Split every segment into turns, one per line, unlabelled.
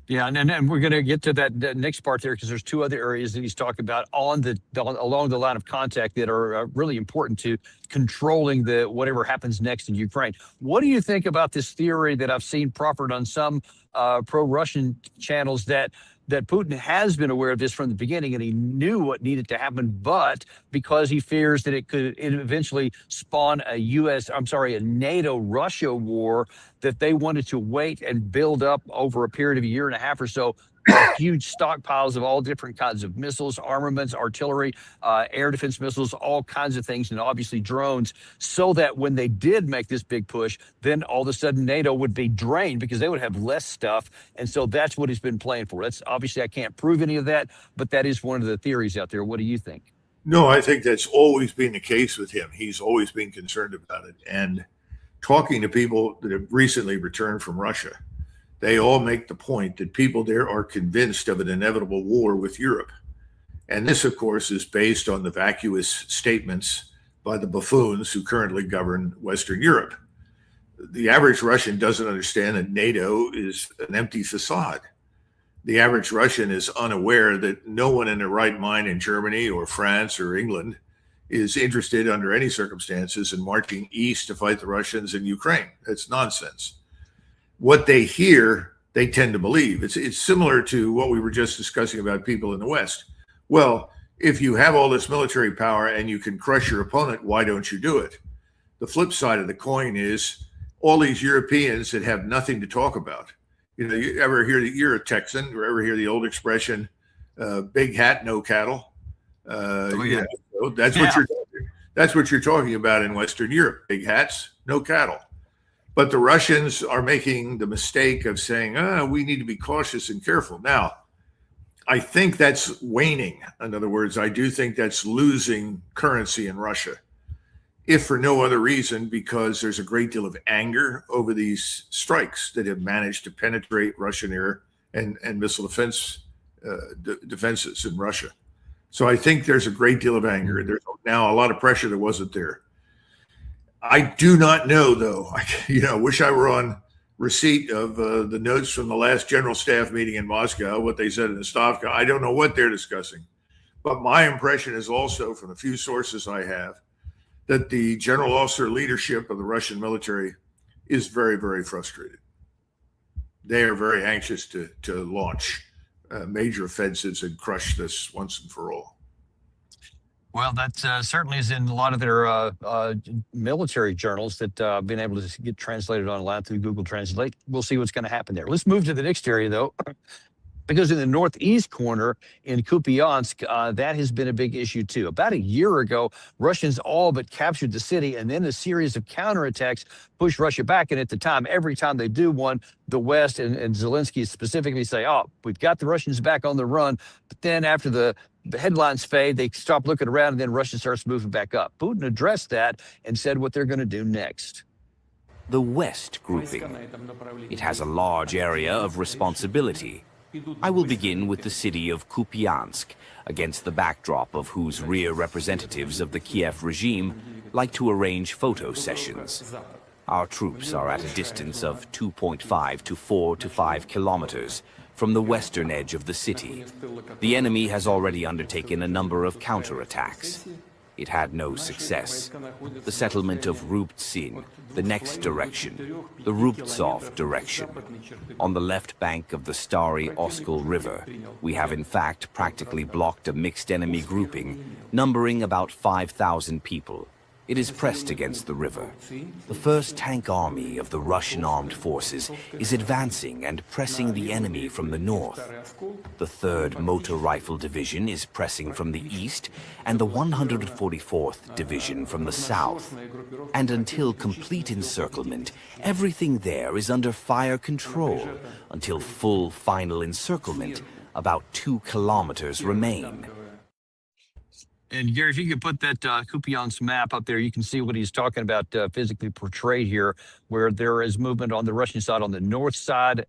Yeah, and we're going to get to that next part there because there's two other areas that he's talking about along the line of contact that are really important to controlling the whatever happens next in Ukraine. What do you think about this theory that I've seen proffered on some pro-Russian channels that Putin has been aware of this from the beginning and he knew what needed to happen, but because he fears that it could eventually spawn a NATO-Russia war, that they wanted to wait and build up over a period of a year and a half or so huge stockpiles of all different kinds of missiles, armaments, artillery, air defense missiles, all kinds of things, and obviously drones, so that when they did make this big push, then all of a sudden NATO would be drained because they would have less stuff. And so that's what he's been playing for. That's obviously, I can't prove any of that, but that is one of the theories out there. What do you think?
No, I think that's always been the case with him. He's always been concerned about it. And talking to people that have recently returned from Russia, they all make the point that people there are convinced of an inevitable war with Europe. And this, of course, is based on the vacuous statements by the buffoons who currently govern Western Europe. The average Russian doesn't understand that NATO is an empty facade. The average Russian is unaware that no one in their right mind in Germany or France or England is interested under any circumstances in marching east to fight the Russians in Ukraine. That's nonsense. What they hear, they tend to believe. It's similar to what we were just discussing about people in the West. Well, if you have all this military power and you can crush your opponent, why don't you do it? The flip side of the coin is all these Europeans that have nothing to talk about. You know, you ever hear that you're a Texan or ever hear the old expression, big hat, no cattle?
Yeah.
So that's what you're talking about in Western Europe. Big hats, no cattle. But the Russians are making the mistake of saying, we need to be cautious and careful. Now, I think that's waning. In other words, I do think that's losing currency in Russia, if for no other reason, because there's a great deal of anger over these strikes that have managed to penetrate Russian air and missile defenses in Russia. So I think there's a great deal of anger. There's now a lot of pressure that wasn't there. I do not know, though. Wish I were on receipt of the notes from the last General Staff meeting in Moscow, what they said in the Stavka. I don't know what they're discussing. But my impression is also, from the few sources I have, that the general officer leadership of the Russian military is very, very frustrated. They are very anxious to launch major offensives and crush this once and for all.
Well, that certainly is in a lot of their military journals that have been able to get translated online through Google Translate. We'll see what's going to happen there. Let's move to the next area, though, because in the northeast corner in Kupiansk, that has been a big issue, too. About a year ago, Russians all but captured the city, and then a series of counterattacks pushed Russia back. And at the time, every time they do one, the West and Zelensky specifically say, we've got the Russians back on the run. But then after the headlines fade, they stop looking around, and then Russia starts moving back up. Putin addressed that and said what they're going to do next.
The West grouping. It has a large area of responsibility. I will begin with the city of Kupiansk, against the backdrop of whose rear representatives of the Kiev regime like to arrange photo sessions. Our troops are at a distance of 2.5 to 4 to 5 kilometers from the western edge of the city. The enemy has already undertaken a number of counterattacks. It had no success. The settlement of Rubtsin, the next direction, the Rubtsov direction. On the left bank of the starry Oskol River, we have in fact practically blocked a mixed enemy grouping, numbering about 5,000 people. It is pressed against the river. The first tank army of the Russian armed forces is advancing and pressing the enemy from the north. The 3rd Motor Rifle Division is pressing from the east, and the 144th Division from the south. And until complete encirclement, everything there is under fire control. Until full final encirclement, about 2 kilometers remain.
And Gary, if you could put that Kupiansk map up there, you can see what he's talking about physically portrayed here, where there is movement on the Russian side on the north side,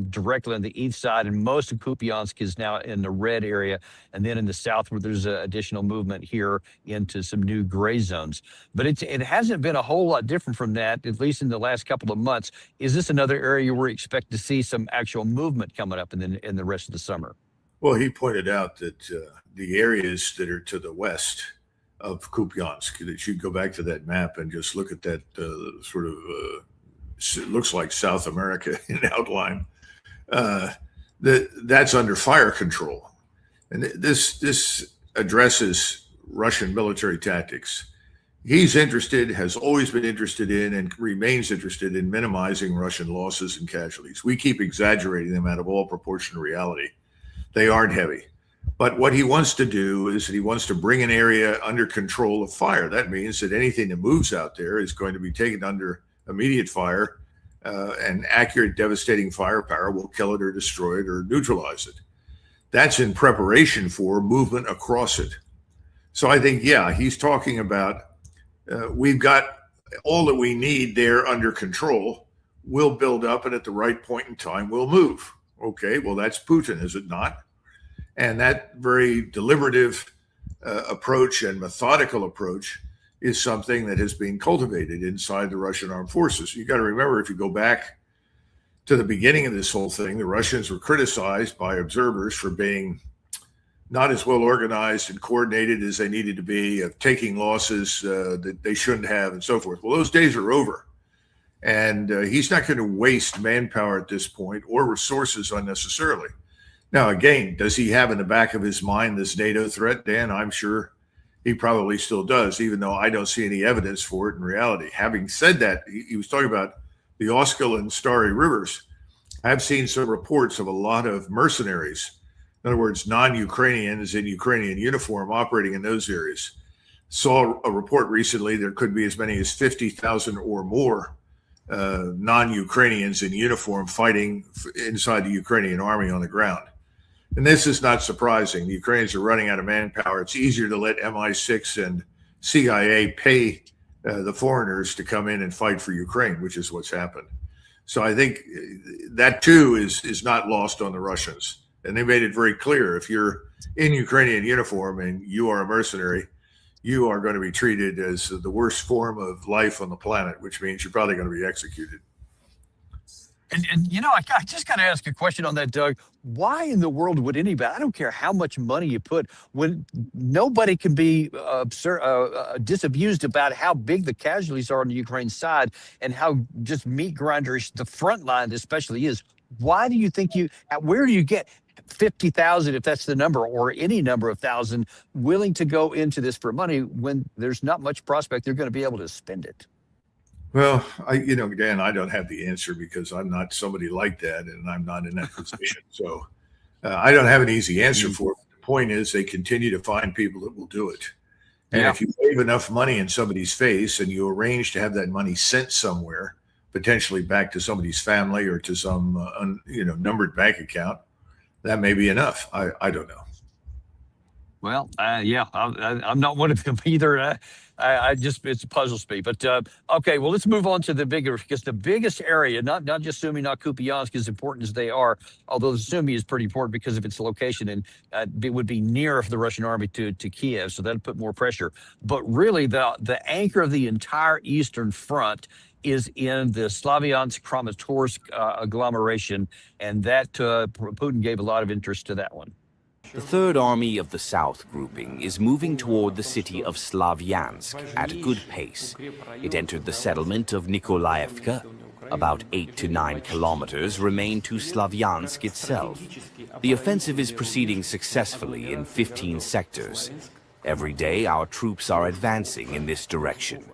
directly on the east side, and most of Kupiansk is now in the red area, and then in the south where there's additional movement here into some new gray zones. But it hasn't been a whole lot different from that, at least in the last couple of months. Is this another area where we expect to see some actual movement coming up in the rest of the summer?
Well, he pointed out that the areas that are to the west of Kupiansk, that you go back to that map and just look at that sort of, it looks like South America in outline, that's under fire control. And this addresses Russian military tactics. He's interested, has always been interested in, and remains interested in minimizing Russian losses and casualties. We keep exaggerating them out of all proportion to reality. They aren't heavy. But what he wants to do is that he wants to bring an area under control of fire. That means that anything that moves out there is going to be taken under immediate fire, and accurate, devastating firepower will kill it or destroy it or neutralize it. That's in preparation for movement across it. So I think, yeah, he's talking about we've got all that we need there under control. We'll build up, and at the right point in time, we'll move. Okay, well, that's Putin, is it not? And that very deliberative approach and methodical approach is something that has been cultivated inside the Russian armed forces. You got to remember, if you go back to the beginning of this whole thing, the Russians were criticized by observers for being not as well organized and coordinated as they needed to be, of taking losses that they shouldn't have, and so forth. Well, those days are over. And he's not going to waste manpower at this point or resources unnecessarily. Now, again, does he have in the back of his mind this NATO threat, Dan? I'm sure he probably still does, even though I don't see any evidence for it in reality. Having said that, he was talking about the Oskil and Starry Rivers. I've seen some reports of a lot of mercenaries, in other words, non-Ukrainians in Ukrainian uniform operating in those areas. Saw a report recently there could be as many as 50,000 or more non-Ukrainians in uniform fighting inside the Ukrainian army on the ground. And this is not surprising. The Ukrainians are running out of manpower. It's easier to let MI6 and CIA pay the foreigners to come in and fight for Ukraine, which is what's happened. So I think that too is not lost on the Russians. And they made it very clear, if you're in Ukrainian uniform and you are a mercenary, you are going to be treated as the worst form of life on the planet, which means you're probably going to be executed.
And you know, I just got to ask a question on that, Doug. Why in the world would anybody, I don't care how much money you put, when nobody can be disabused about how big the casualties are on the Ukraine side and how just meat grinders the front line especially is. Why do you think where do you get 50,000, if that's the number, or any number of thousand, willing to go into this for money when there's not much prospect they're going to be able to spend it?
Well, Dan, I don't have the answer because I'm not somebody like that, and I'm not in that position. So I don't have an easy answer for it. The point is, they continue to find people that will do it. And if you save enough money in somebody's face and you arrange to have that money sent somewhere, potentially back to somebody's family or to some numbered bank account, that may be enough. I don't know.
Well, I'm not one of them either. It puzzles me. But okay, well, let's move on to the bigger, because the biggest area, not just Sumy, not Kupiansk, as important as they are, although Sumy is pretty important because of its location, and it would be near the Russian army to Kiev, so that'd put more pressure. But really, the anchor of the entire Eastern Front is in the Slavyansk-Kramatorsk agglomeration, and that Putin gave a lot of interest to that one.
The Third Army of the South grouping is moving toward the city of Slavyansk at a good pace. It entered the settlement of Nikolaevka. About 8 to 9 kilometers remain to Slavyansk itself. The offensive is proceeding successfully in 15 sectors. Every day, our troops are advancing in this direction.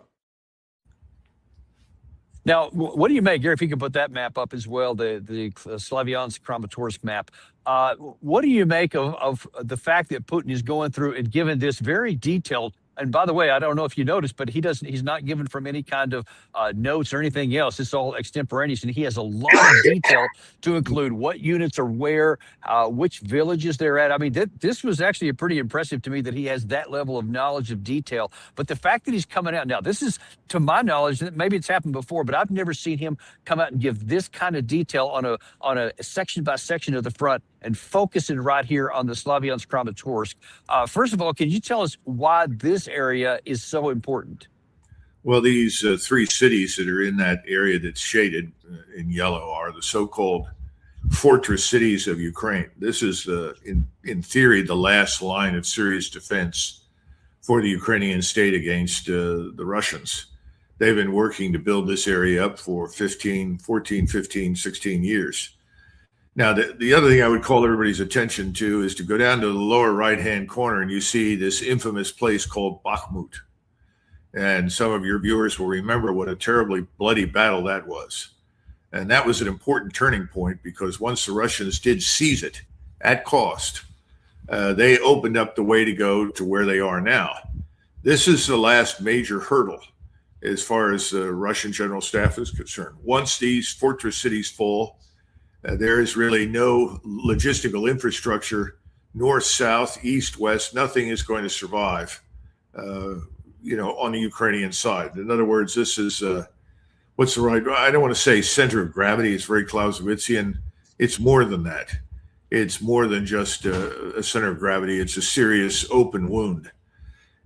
Now, what do you make, Gary, if you could put that map up as well, the Slavyansk-Kramatorsk map? What do you make of the fact that Putin is going through and given this very detailed And by the way, I don't know if you noticed, but he's not given from any kind of notes or anything else. It's all extemporaneous, and he has a lot of detail to include what units are where, which villages they're at. I mean, this was actually pretty impressive to me that he has that level of knowledge of detail. But the fact that he's coming out now, this is, to my knowledge, maybe it's happened before, but I've never seen him come out and give this kind of detail on a section by section of the front and focusing right here on the Slavyansk-Kramatorsk. First of all, can you tell us why this area is so important?
Well, these three cities that are in that area that's shaded in yellow are the so-called fortress cities of Ukraine. This is, in theory, the last line of serious defense for the Ukrainian state against the Russians. They've been working to build this area up for 16 years. Now, the other thing I would call everybody's attention to is to go down to the lower right-hand corner and you see this infamous place called Bakhmut. And some of your viewers will remember what a terribly bloody battle that was. And that was an important turning point because once the Russians did seize it at cost, they opened up the way to go to where they are now. This is the last major hurdle as far as the Russian General Staff is concerned. Once these fortress cities fall, there is really no logistical infrastructure, north, south, east, west. Nothing is going to survive, on the Ukrainian side. In other words, this is what's the right? I don't want to say center of gravity. It's very Clausewitzian. It's more than that. It's more than just a center of gravity. It's a serious open wound.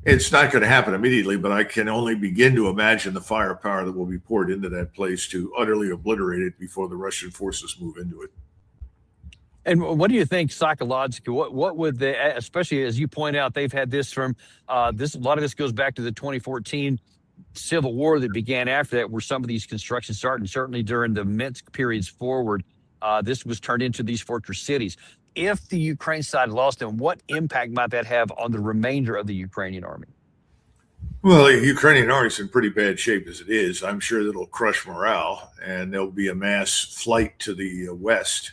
It's not going to happen immediately, but I can only begin to imagine the firepower that will be poured into that place to utterly obliterate it before the Russian forces move into it.
And what do you think psychologically? What would they, especially as you point out, they've had this from this. A lot of this goes back to the 2014 civil war that began after that, where some of these constructions started, and certainly during the Minsk periods forward, this was turned into these fortress cities. If the Ukraine side lost them, what impact might that have on the remainder of the Ukrainian army?
Well, the Ukrainian army is in pretty bad shape as it is. I'm sure that'll crush morale, and there'll be a mass flight to the west.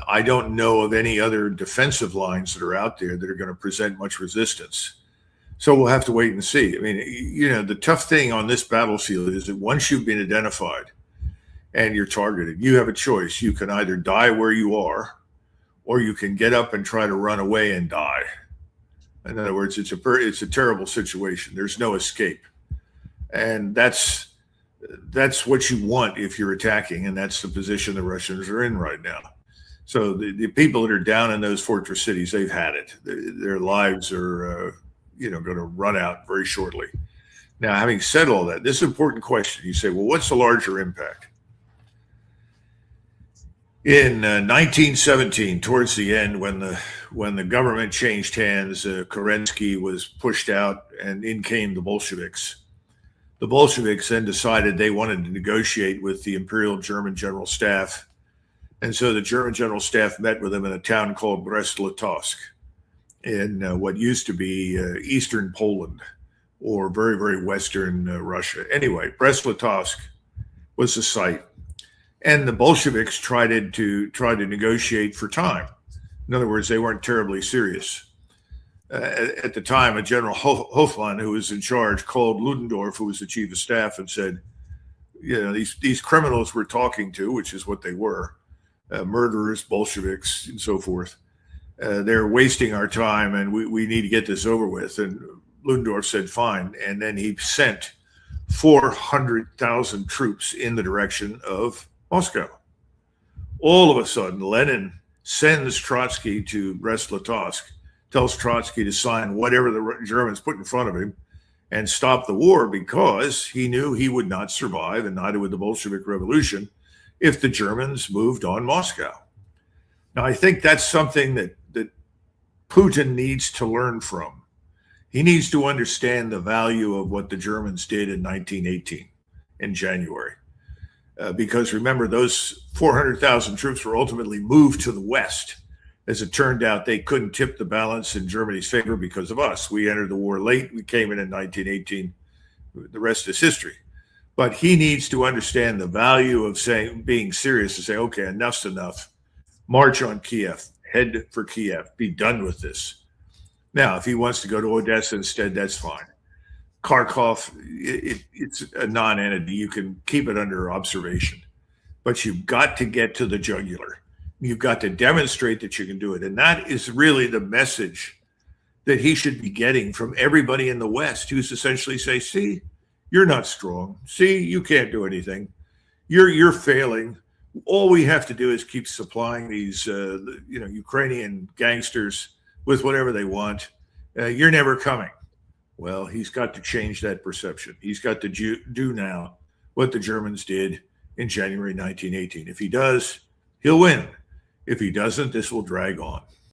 I don't know of any other defensive lines that are out there that are going to present much resistance. So we'll have to wait and see. I mean, the tough thing on this battlefield is that once you've been identified and you're targeted, you have a choice. You can either die where you are, or you can get up and try to run away and die. In other words, it's a terrible situation. There's no escape. And that's what you want if you're attacking, and that's the position the Russians are in right now. So the people that are down in those fortress cities, they've had it. Their lives are going to run out very shortly. Now, having said all that, this is an important question. You say, well, what's the larger impact? In 1917, towards the end, when the government changed hands, Kerensky was pushed out, and in came the Bolsheviks. The Bolsheviks then decided they wanted to negotiate with the Imperial German General Staff, and so the German General Staff met with them in a town called Brest-Litovsk in what used to be eastern Poland, or very, very western Russia. Anyway, Brest-Litovsk was the site. And the Bolsheviks tried to negotiate for time. In other words, they weren't terribly serious. At the time, a General Hofmann, who was in charge, called Ludendorff, who was the chief of staff, and said, these criminals we're talking to, which is what they were, murderers, Bolsheviks, and so forth, they're wasting our time, and we need to get this over with. And Ludendorff said, fine. And then he sent 400,000 troops in the direction of Moscow. All of a sudden, Lenin sends Trotsky to Brest-Litovsk, tells Trotsky to sign whatever the Germans put in front of him and stop the war, because he knew he would not survive, and neither would the Bolshevik Revolution, if the Germans moved on Moscow. Now, I think that's something that Putin needs to learn from. He needs to understand the value of what the Germans did in 1918 in January. Because remember, those 400,000 troops were ultimately moved to the west. As it turned out, they couldn't tip the balance in Germany's favor because of us. We entered the war late. We came in 1918. The rest is history. But he needs to understand the value of being serious, to say, okay, enough's enough. March on Kiev. Head for Kiev. Be done with this. Now, if he wants to go to Odessa instead, that's fine. Kharkov, it's a non-entity. You can keep it under observation, but you've got to get to the jugular. You've got to demonstrate that you can do it. And that is really the message that he should be getting from everybody in the West, who's essentially say, see, you're not strong. See, you can't do anything. You're failing. All we have to do is keep supplying these, Ukrainian gangsters with whatever they want. You're never coming. Well, he's got to change that perception. He's got to do now what the Germans did in January 1918. If he does, he'll win. If he doesn't, this will drag on.